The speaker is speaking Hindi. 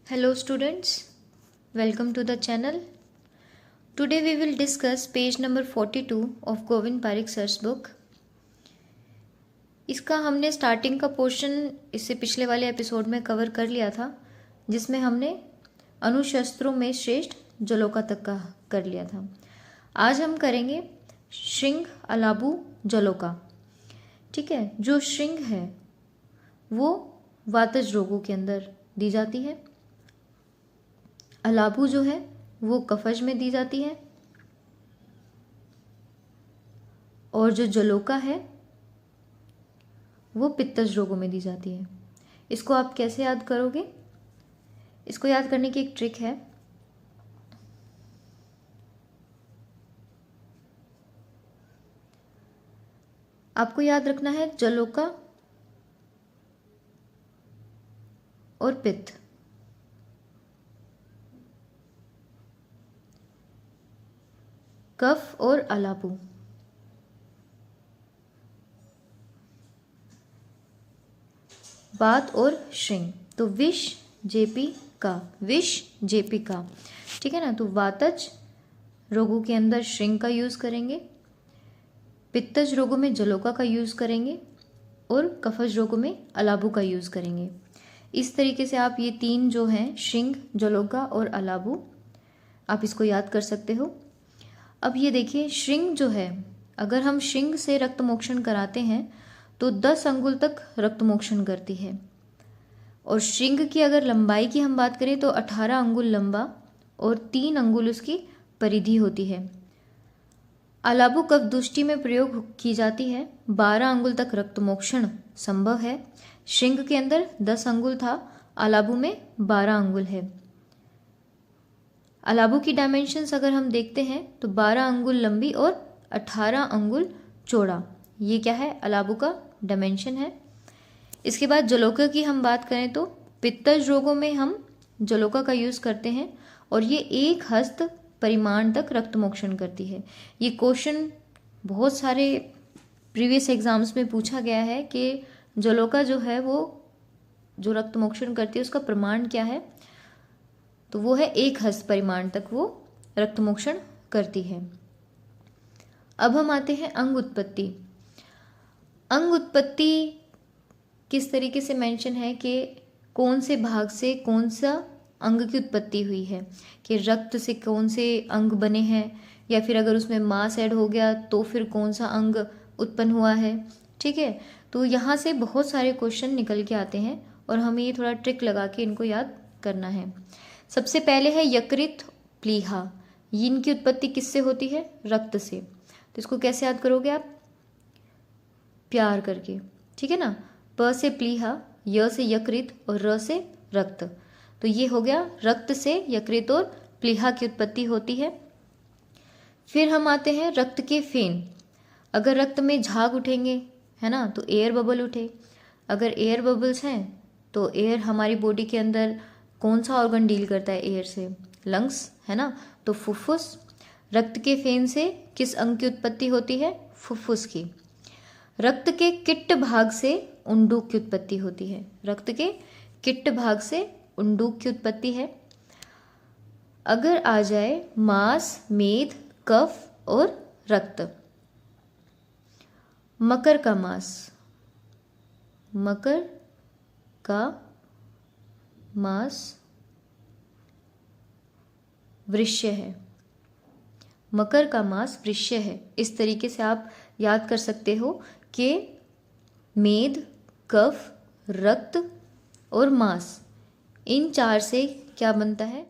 Hello students, welcome to the channel. Today we will discuss page number 42 of Govind Parikh Sir's book. इसका हमने स्टार्टिंग का पोर्शन इससे पिछले वाले एपिसोड में कवर कर लिया था, जिसमें हमने अनुशस्त्रों में श्रेष्ठ जलोका तक का कर लिया था। आज हम करेंगे श्रृंग अलाबू जलोका। ठीक है, जो श्रृंग है वो वातज रोगों के अंदर दी जाती है, अलाबू जो है वो कफज में दी जाती है, और जो जलोका है वो पित्तज रोगों में दी जाती है। इसको आप कैसे याद करोगे? इसको याद करने की एक ट्रिक है। आपको याद रखना है जलोका और पित्त। कफ और अलाबू। वात और श्रृंग। तो विष जेपी का, विष जेपी का। ठीक है ना। तो वातज रोगों के अंदर श्रृंग का यूज करेंगे, पित्तज रोगों में जलोका का यूज करेंगे, और कफज रोगों में अलाबू का यूज करेंगे। इस तरीके से आप ये तीन जो हैं, श्रृंग, जलोका और अलाबू, आप इसको याद कर सकते हो। अब ये देखिए, श्रृंग जो है, अगर हम श्रृंग से रक्त मोक्षण कराते हैं तो 10 अंगुल तक रक्त मोक्षण करती है, और श्रृंग की अगर लंबाई की हम बात करें तो 18 अंगुल लंबा और 3 अंगुल उसकी परिधि होती है। अलाबू कफदुष्टि में प्रयोग की जाती है। 12 अंगुल तक रक्त मोक्षण संभव है। श्रृंग के अंदर 10 अंगुल था, अलाबू में 12 अंगुल है। अलाबू की डायमेंशंस अगर हम देखते हैं तो 12 अंगुल लंबी और 18 अंगुल चौड़ा, ये क्या है? अलाबू का डायमेंशन है। इसके बाद जलोका की हम बात करें तो पित्तज रोगों में हम जलोका का यूज़ करते हैं, और ये 1 हस्त परिमाण तक रक्त मोक्षण करती है। ये क्वेश्चन बहुत सारे प्रीवियस एग्जाम्स में पूछा गया है कि जलोका जो है वो जो रक्त मोक्षण करती है उसका प्रमाण क्या है? तो वो है 1 हस्त परिमाण तक वो रक्त मोक्षण करती है। अब हम आते हैं अंग उत्पत्ति। अंग उत्पत्ति किस तरीके से मेंशन है कि कौन से भाग से कौन सा अंग की उत्पत्ति हुई है, कि रक्त से कौन से अंग बने हैं, या फिर अगर उसमें मांस ऐड हो गया तो फिर कौन सा अंग उत्पन्न हुआ है। ठीक है, तो यहाँ से बहुत सारे क्वेश्चन निकल के आते हैं और हमें ये थोड़ा ट्रिक लगा के इनको याद करना है। सबसे पहले है यकृत, प्लीहा। इनकी उत्पत्ति किससे होती है? रक्त से। तो इसको कैसे याद करोगे आप? प्यार करके। ठीक है ना। प से प्लीहा, य से यकृत और र से रक्त। तो ये हो गया, रक्त से यकृत और प्लीहा की उत्पत्ति होती है। फिर हम आते हैं रक्त के फेन। अगर रक्त में झाग उठेंगे, है ना, तो एयर बबल उठे। अगर एयर बबल्स हैं तो एयर हमारी बॉडी के अंदर कौन सा ऑर्गन डील करता है एयर से? लंग्स, है ना, तो फुफ्फुस। रक्त के फेन से किस अंग की उत्पत्ति होती है? फुफ्फुस की। रक्त के किट्ट भाग से उंडूक की उत्पत्ति होती है। रक्त के किट्ट भाग से उंडूक की उत्पत्ति है। अगर आ जाए मांस, मेद, कफ और रक्त। मकर का मांस, मकर का मांस वृष्य है। मकर का मांस वृष्य है। इस तरीके से आप याद कर सकते हो कि मेद, कफ, रक्त और मांस, इन 4 से क्या बनता है?